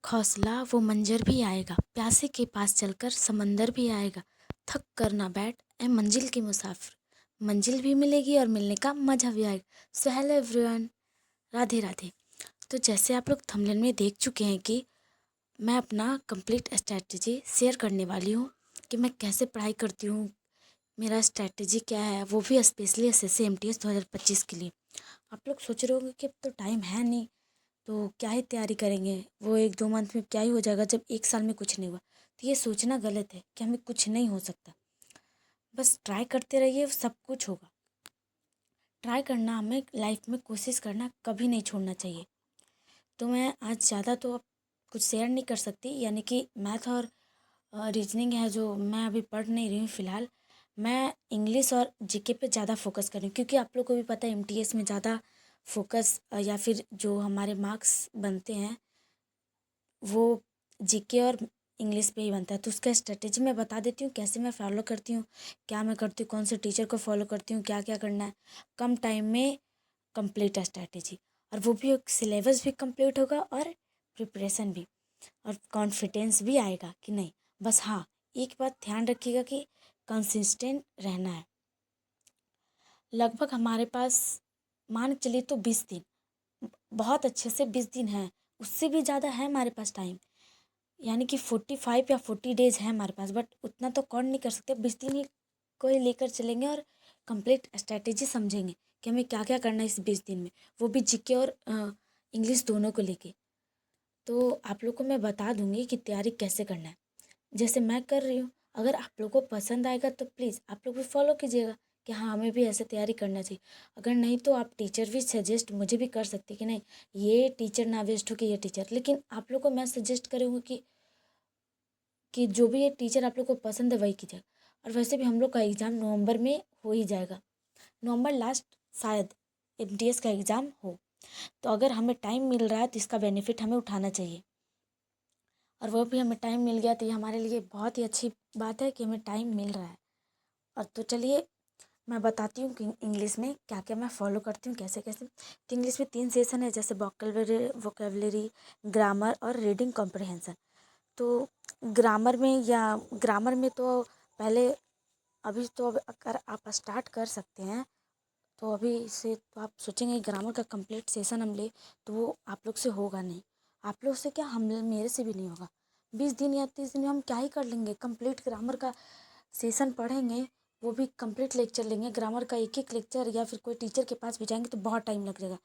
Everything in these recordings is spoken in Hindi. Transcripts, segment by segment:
हौसला वो मंजर भी आएगा, प्यासे के पास चलकर समंदर भी आएगा, थक कर ना बैठ ए मंजिल की मुसाफिर, मंजिल भी मिलेगी और मिलने का मजा भी आएगा। So hello everyone, Radhe Radhe. तो जैसे आप लोग थंबनेल में देख चुके हैं कि मैं अपना कंप्लीट स्ट्रैटेजी शेयर करने वाली हूँ कि मैं कैसे पढ़ाई करती हूँ, मेरा स्ट्रैटेजी क्या है, वो भी स्पेशली एसएससी एमटीएस 2025 के लिए। आप लोग सोच रहे होंगे कि अब तो टाइम है नहीं, तो क्या ही तैयारी करेंगे, वो 1-2 मंथ में क्या ही हो जाएगा जब 1 साल में कुछ नहीं हुआ। तो ये सोचना गलत है कि हमें कुछ नहीं हो सकता। बस ट्राई करते रहिए, सब कुछ होगा। ट्राई करना, हमें लाइफ में कोशिश करना कभी नहीं छोड़ना चाहिए। तो मैं आज ज़्यादा तो अब कुछ शेयर नहीं कर सकती, यानी कि मैथ और रीजनिंग है जो मैं अभी पढ़ नहीं रही हूँ फ़िलहाल। मैं इंग्लिश और जीके पे ज़्यादा फोकस कर रही हूँ, क्योंकि आप लोग को भी पता है एमटीएस में ज़्यादा फोकस या फिर जो हमारे मार्क्स बनते हैं वो जीके और इंग्लिश पे ही बनता है। तो उसका स्ट्रेटेजी मैं बता देती हूँ कैसे मैं फॉलो करती हूँ, क्या मैं करती हूँ, कौन से टीचर को फॉलो करती हूँ, क्या क्या करना है। कम टाइम में कंप्लीट स्ट्रेटेजी, और वो भी सिलेबस भी कंप्लीट होगा और प्रिपरेशन भी, और कॉन्फिडेंस भी आएगा कि नहीं। बस हाँ, एक बात ध्यान रखिएगा कि कंसिस्टेंट रहना है। लगभग हमारे पास मान के चलिए तो 20 दिन, बहुत अच्छे से 20 दिन है, उससे भी ज़्यादा है हमारे पास टाइम, यानी कि 45 या 40 डेज है हमारे पास। बट उतना तो कौन नहीं कर सकते, 20 दिन ही कोई लेकर चलेंगे और कंप्लीट स्ट्रैटेजी समझेंगे कि हमें क्या क्या करना है इस 20 दिन में, वो भी जीके और इंग्लिश दोनों को लेके। तो आप लोग को मैं बता दूंगी कि तैयारी कैसे करना है, जैसे मैं कर रही हूँ। अगर आप लोग को पसंद आएगा तो प्लीज़ आप लोग भी फॉलो कीजिएगा कि हाँ, हमें भी ऐसे तैयारी करना चाहिए। अगर नहीं तो आप टीचर भी सजेस्ट मुझे भी कर सकते कि नहीं, ये टीचर ना वेस्ट हो कि ये टीचर। लेकिन आप लोग को मैं सजेस्ट करूँगी कि जो भी ये टीचर आप लोग को पसंद है वही कीजिएगा। और वैसे भी हम लोग का एग्ज़ाम नवंबर में हो ही जाएगा, नवंबर लास्ट शायद एमटीएस का एग्ज़ाम हो। तो अगर हमें टाइम मिल रहा है तो इसका बेनिफिट हमें उठाना चाहिए, और वो भी हमें टाइम मिल गया तो ये हमारे लिए बहुत ही अच्छी बात है कि हमें टाइम मिल रहा है। और तो चलिए मैं बताती हूँ कि इंग्लिश में क्या क्या मैं फॉलो करती हूँ, कैसे कैसे। तो इंग्लिश में 3 सेशन है, जैसे वोकेबलरी, ग्रामर और रीडिंग कॉम्प्रहेंसन। तो ग्रामर में तो पहले, अभी तो अब अगर आप स्टार्ट कर सकते हैं तो अभी से तो आप सोचेंगे ग्रामर का कंप्लीट सेशन हम ले, तो वो आप लोग से होगा नहीं। आप लोग से क्या, हम मेरे से भी नहीं होगा। 20 दिन या 30 दिन में हम क्या ही कर लेंगे, कंप्लीट ग्रामर का सेशन पढ़ेंगे, वो भी कंप्लीट लेक्चर लेंगे ग्रामर का, एक एक लेक्चर, या फिर कोई टीचर के पास भी जाएंगे तो बहुत टाइम लग जाएगा।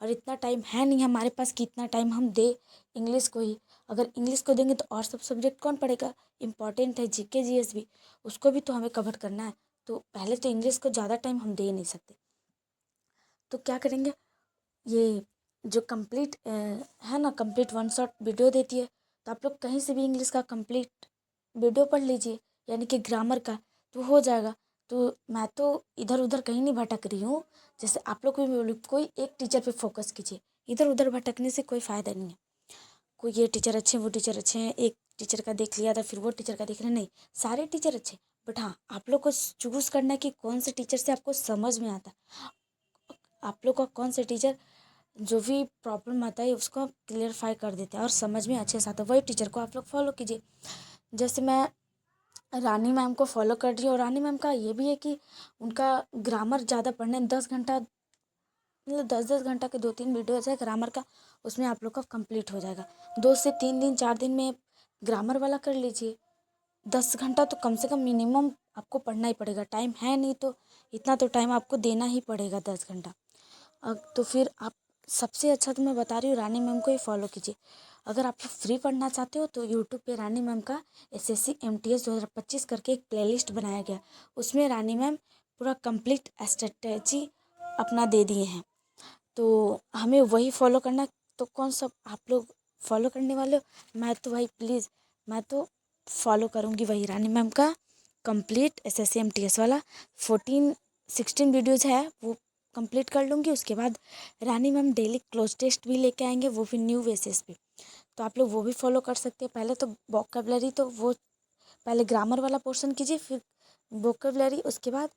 और इतना टाइम है नहीं हमारे पास कि इतना टाइम हम दे इंग्लिश को ही। अगर इंग्लिश को देंगे तो और सब सब्जेक्ट कौन पढ़ेगा, इंपॉर्टेंट है जीके जीएस भी, उसको भी तो हमें कवर करना है। तो पहले तो इंग्लिश को ज़्यादा टाइम हम दे नहीं सकते। तो क्या करेंगे, ये जो कंप्लीट है ना, कंप्लीट वन शॉट वीडियो देती है, तो आप लोग कहीं से भी इंग्लिश का कंप्लीट वीडियो पढ़ लीजिए, यानी कि ग्रामर का, तो हो जाएगा। तो मैं तो इधर उधर कहीं नहीं भटक रही हूँ। जैसे आप लोग को भी बोलूँ, कोई एक टीचर पे फोकस कीजिए, इधर उधर भटकने से कोई फ़ायदा नहीं है। कोई ये टीचर अच्छे हैं, वो टीचर अच्छे हैं, एक टीचर का देख लिया था फिर वो टीचर का देख रहे, नहीं, सारे टीचर अच्छे। बट हाँ, आप लोग को चूज़ करना है कि कौन से टीचर से आपको समझ में आता है, आप लोग का कौन से टीचर जो भी प्रॉब्लम आता है उसको क्लियरफाई कर देते हैं और समझ में अच्छे से आता है, वही टीचर को आप लोग फॉलो कीजिए। जैसे मैं रानी मैम को फॉलो कर रही हूँ, और रानी मैम का ये भी है कि उनका ग्रामर ज़्यादा पढ़ने, 10 घंटा, मतलब 10-10 घंटा के 2-3 वीडियोज़ है ग्रामर का, उसमें आप लोग का कंप्लीट हो जाएगा। 2 से 3 दिन 4 दिन में ग्रामर वाला कर लीजिए। 10 घंटा तो कम से कम मिनिमम आपको पढ़ना ही पड़ेगा, टाइम है नहीं तो इतना तो टाइम आपको देना ही पड़ेगा, 10 घंटा। तो फिर आप, सबसे अच्छा तो मैं बता रही हूँ रानी मैम को ही फॉलो कीजिए। अगर आप फ्री पढ़ना चाहते हो तो यूट्यूब पे रानी मैम का एसएससी एमटीएस 2025 करके एक प्लेलिस्ट बनाया गया, उसमें रानी मैम पूरा कंप्लीट स्ट्रेटजी अपना दे दिए हैं। तो हमें वही फॉलो करना। तो कौन सा आप लोग फॉलो करने वाले हो, मैं तो भाई प्लीज़, मैं तो फॉलो करूँगी वही रानी मैम का कंप्लीट एसएससी एमटीएस वाला। 14-16 वीडियोज़ है वो कंप्लीट कर लूँगी। उसके बाद रानी मैम डेली क्लोज टेस्ट भी लेके आएंगे, वो भी न्यू बेसिस पे। तो आप लोग वो भी फॉलो कर सकते हैं। पहले तो वोकेबलरी, तो वो पहले ग्रामर वाला पोर्शन कीजिए, फिर वोकेबलरी, उसके बाद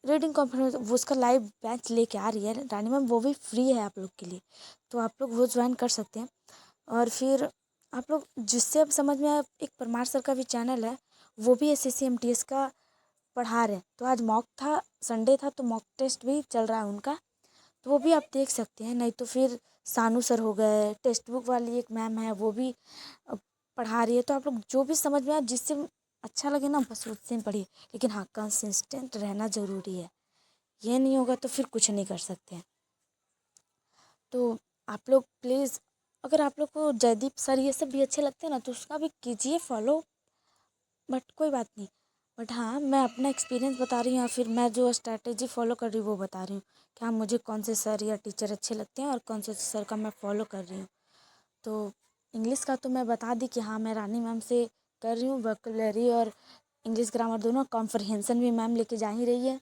रीडिंग कॉम्प्रीहेंशन। वो उसका लाइव बैच लेके आ रही है रानी मैम, वो भी फ्री है आप लोग के लिए, तो आप लोग वो ज्वाइन कर सकते हैं। और फिर आप लोग जिससे अब समझ में आया, एक परमार सर का भी चैनल है, वो भी एसएससी एमटीएस का पढ़ा रहे हैं। तो आज मॉक था, संडे था, तो मॉक टेस्ट भी चल रहा है उनका, तो वो भी आप देख सकते हैं। नहीं तो फिर सानू सर हो गए, टेक्स्ट बुक वाली एक मैम है, वो भी पढ़ा रही है। तो आप लोग जो भी समझ में आए, जिससे अच्छा लगे ना, बस उससे पढ़िए। लेकिन हाँ, कंसिस्टेंट रहना ज़रूरी है। ये नहीं होगा तो फिर कुछ नहीं कर सकते हैं। तो आप लोग प्लीज़, अगर आप लोग को जयदीप सर ये सब भी अच्छे लगते हैं ना, तो उसका भी कीजिए फॉलो, बट कोई बात नहीं। बट हाँ, मैं अपना एक्सपीरियंस बता रही हूँ, या फिर मैं जो स्ट्रैटेजी फॉलो कर रही हूँ वो बता रही हूँ कि हाँ, मुझे कौन से सर या टीचर अच्छे लगते हैं और कौन से सर का मैं फॉलो कर रही हूँ। तो इंग्लिश का तो मैं बता दी कि हाँ, मैं रानी मैम से कर रही हूँ। वोकैबुलरी और इंग्लिश ग्रामर दोनों, कॉम्प्रहेंसन भी मैम लेके जा ही रही है।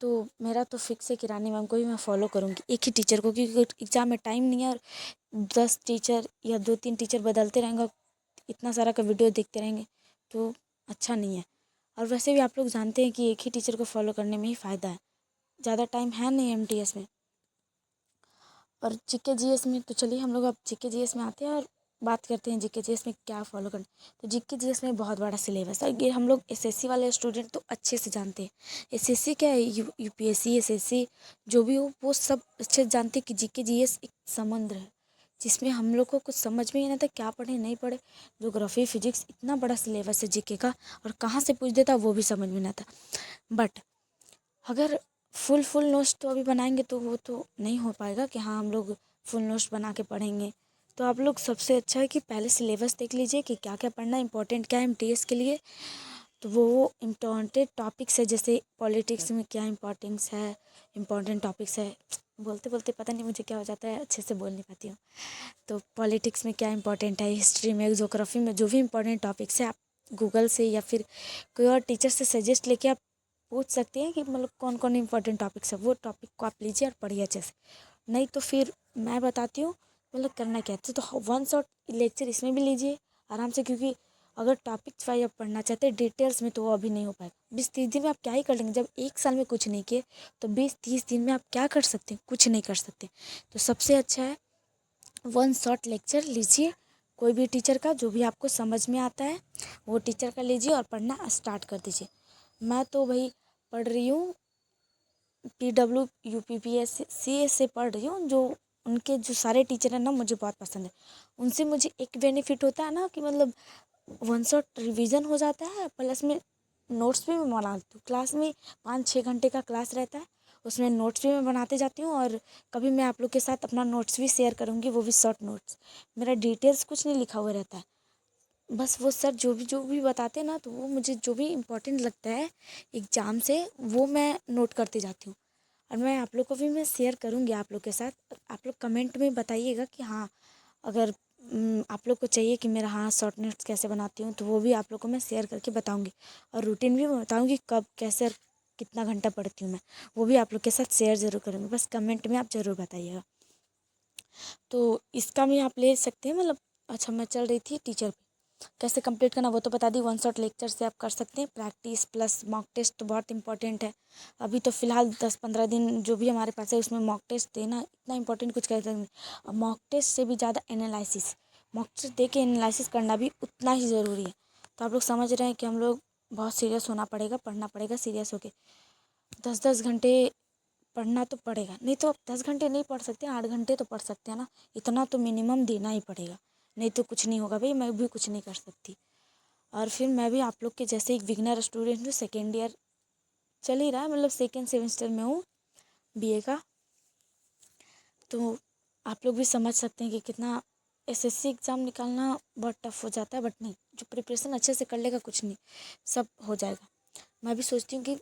तो मेरा तो फिक्स है कि रानी मैम को ही मैं फॉलो करूँगी, एक ही टीचर को, क्योंकि एग्ज़ाम में टाइम नहीं है और 10 टीचर या 2-3 टीचर बदलते रहेंगे, इतना सारा का वीडियो देखते रहेंगे तो अच्छा नहीं है। और वैसे भी आप लोग जानते हैं कि एक ही टीचर को फॉलो करने में ही फ़ायदा है, ज़्यादा टाइम है नहीं एमटीएस में। और जीके जीएस में तो चलिए हम लोग अब जीके जीएस में आते हैं और बात करते हैं जीके जीएस में क्या फ़ॉलो करना। तो जीके जीएस में बहुत बड़ा सिलेबस है, ये हम लोग एसएससी वाले स्टूडेंट तो अच्छे से जानते हैं। एसएससी क्या है, यूपीएससी एसएससी जो भी हो, वो सब अच्छे से जानते हैं कि जीके जीएस एक समुद्र है, जिसमें हम लोग को कुछ समझ में ही नहीं आता क्या पढ़े नहीं पढ़े। ज्योग्राफी फिजिक्स, इतना बड़ा सिलेबस है जीके का, और कहाँ से पूछ देता वो भी समझ में नहीं आता। बट अगर फुल नोट्स तो अभी बनाएंगे तो वो तो नहीं हो पाएगा कि हाँ, हम लोग फुल नोट्स बना के पढ़ेंगे। तो आप लोग सबसे अच्छा है कि पहले सिलेबस देख लीजिए कि क्या क्या पढ़ना है, इंपॉर्टेंट क्या है एमटीएस के लिए। तो वो इम्पोर्टेंट टॉपिक्स है, जैसे पॉलिटिक्स में क्या इंपॉर्टेंस है, इम्पॉर्टेंट टॉपिक्स है। बोलते बोलते पता नहीं मुझे क्या हो जाता है, अच्छे से बोल नहीं पाती हूँ। तो पॉलिटिक्स में क्या इंपॉर्टेंट है, हिस्ट्री में, ज्योग्राफी में, जो भी इंपॉर्टेंट टॉपिक्स है, आप गूगल से या फिर कोई और टीचर से सजेस्ट लेके आप पूछ सकते हैं कि मतलब कौन कौन इंपॉर्टेंट टॉपिक्स है। वो टॉपिक को आप लीजिए और पढ़िए अच्छे से। नहीं तो फिर मैं बताती हूँ मतलब करना क्या है। तो वन शॉट लेक्चर इसमें भी लीजिए आराम से, क्योंकि अगर टॉपिक वाइज आप पढ़ना चाहते हैं डिटेल्स में, तो वो अभी नहीं हो पाएगा। 20-30 दिन में आप क्या ही कर लेंगे, जब एक साल में कुछ नहीं किए तो 20-30 दिन में आप क्या कर सकते हैं, कुछ नहीं कर सकते। तो सबसे अच्छा है वन शॉट लेक्चर लीजिए, कोई भी टीचर का जो भी आपको समझ में आता है वो टीचर का लीजिए और पढ़ना स्टार्ट कर दीजिए। मैं तो भाई पढ़ रही हूँ PW UPPSC से पढ़ रही हूँ। जो उनके जो सारे टीचर हैं ना, मुझे बहुत पसंद है। उनसे मुझे एक बेनिफिट होता है ना कि मतलब वन शॉट रिवीजन हो जाता है, प्लस में नोट्स भी मैं बना लेती हूँ। क्लास में 5-6 घंटे का क्लास रहता है, उसमें नोट्स भी मैं बनाते जाती हूँ। और कभी मैं आप लोग के साथ अपना नोट्स भी शेयर करूँगी, वो भी शॉर्ट नोट्स। मेरा डिटेल्स कुछ नहीं लिखा हुआ रहता है, बस वो सर जो भी बताते हैं ना, तो वो मुझे जो भी इम्पोर्टेंट लगता है एग्ज़ाम से, वो मैं नोट करती जाती हूँ। और मैं आप लोग को भी मैं शेयर करूँगी आप लोग के साथ। आप लोग कमेंट में बताइएगा कि हाँ, अगर आप लोग को चाहिए कि मेरा हाँ शॉर्ट नोट्स कैसे बनाती हूँ, तो वो भी आप लोग को मैं शेयर करके बताऊँगी। और रूटीन भी मैं बताऊँगी कब कैसे और कितना घंटा पढ़ती हूँ मैं, वो भी आप लोग के साथ शेयर ज़रूर करूँगी। बस कमेंट में आप ज़रूर बताइएगा। तो इसका भी आप ले सकते हैं मतलब। अच्छा, मैं चल रही थी टीचर पे, कैसे कंप्लीट करना वो तो बता दी। वन शॉट लेक्चर से आप कर सकते हैं प्रैक्टिस, प्लस मॉक टेस्ट तो बहुत इंपॉर्टेंट है। अभी तो फ़िलहाल 10-15 दिन जो भी हमारे पास है, उसमें मॉक टेस्ट देना इतना इंपॉर्टेंट कुछ कह सकते नहीं। और मॉक टेस्ट से भी ज़्यादा एनालिसिस, मॉक टेस्ट दे के एनालिसिस करना भी उतना ही ज़रूरी है। तो आप लोग समझ रहे हैं कि हम लोग बहुत सीरियस होना पड़ेगा, पढ़ना पड़ेगा सीरियस होके। 10-10 घंटे पढ़ना तो पड़ेगा, नहीं तो आप 10 घंटे नहीं पढ़ सकते, 8 घंटे तो पढ़ सकते हैं ना। इतना तो मिनिमम देना ही पड़ेगा, नहीं तो कुछ नहीं होगा भाई, मैं भी कुछ नहीं कर सकती। और फिर मैं भी आप लोग के जैसे एक बिगनर स्टूडेंट हूँ, सेकेंड ईयर चल ही रहा है, मतलब सेकेंड सेमेस्टर में हूँ बीए का। तो आप लोग भी समझ सकते हैं कि कितना एसएससी एग्ज़ाम निकालना बहुत टफ हो जाता है। बट नहीं, जो प्रिपरेशन अच्छे से कर लेगा कुछ नहीं, सब हो जाएगा। मैं भी सोचती हूँ कि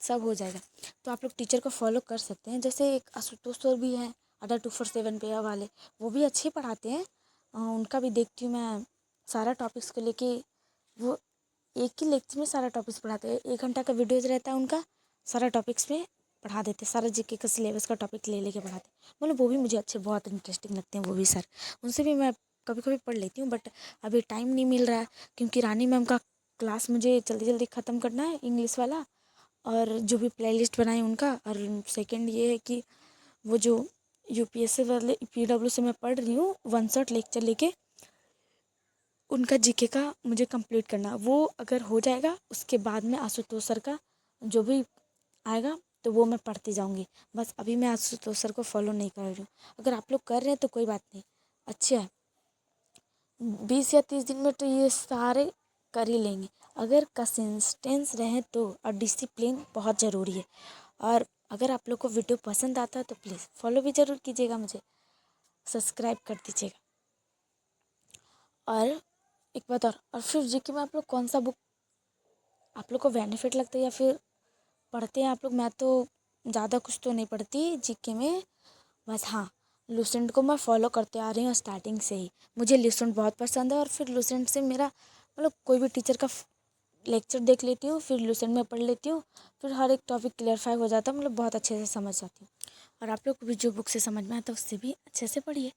सब हो जाएगा। तो आप लोग टीचर को फॉलो कर सकते हैं, जैसे एक आशुतोष सर भी हैं, अड्डा 247 पे वाले, वो भी अच्छे पढ़ाते हैं। उनका भी देखती हूँ मैं सारा टॉपिक्स को लेके। वो एक ही लेक्चर में सारा टॉपिक्स पढ़ाते हैं, 1 घंटा का वीडियोज रहता है उनका, सारा टॉपिक्स में पढ़ा देते, सारा जीके का सिलेबस का टॉपिक ले लेके पढ़ाते। मतलब वो भी मुझे अच्छे बहुत इंटरेस्टिंग लगते हैं वो भी सर, उनसे भी मैं कभी कभी पढ़ लेती हूँ। बट अभी टाइम नहीं मिल रहा है, क्योंकि रानी मैम का क्लास मुझे जल्दी जल्दी ख़त्म करना है, इंग्लिश वाला। और जो भी प्लेलिस्ट बनाई उनका। और सेकंड ये है कि वो जो यूपीएससी वाले PW से मैं पढ़ रही हूँ वन शॉट लेक्चर लेके, उनका जीके का मुझे कंप्लीट करना, वो अगर हो जाएगा उसके बाद में आशुतोष सर का जो भी आएगा तो वो मैं पढ़ती जाऊँगी। बस अभी मैं आशुतोष सर को फॉलो नहीं कर रही हूँ। अगर आप लोग कर रहे हैं तो कोई बात नहीं, अच्छा है। 20 या 30 दिन में तो ये सारे कर ही लेंगे, अगर कंसिस्टेंस रहें तो। और डिसिप्लिन बहुत ज़रूरी है। और अगर आप लोग को वीडियो पसंद आता है तो प्लीज़ फॉलो भी ज़रूर कीजिएगा, मुझे सब्सक्राइब कर दीजिएगा। और एक बात और फिर जीके में आप लोग कौन सा बुक आप लोग को बेनिफिट लगता है या फिर पढ़ते हैं आप लोग? मैं तो ज़्यादा कुछ तो नहीं पढ़ती जीके में, बस हाँ, लूसेंट को मैं फॉलो करते आ रही हूँ स्टार्टिंग से ही। मुझे लूसेंट बहुत पसंद है और फिर लूसेंट से मेरा मतलब कोई भी टीचर का लेक्चर देख लेती हूँ, फिर लूसेंट में पढ़ लेती हूँ, फिर हर एक टॉपिक क्लियरफाई हो जाता है, मतलब बहुत अच्छे से समझ जाती हूँ। और आप लोग को भी जो बुक से समझ में आता है उससे भी अच्छे से पढ़िए।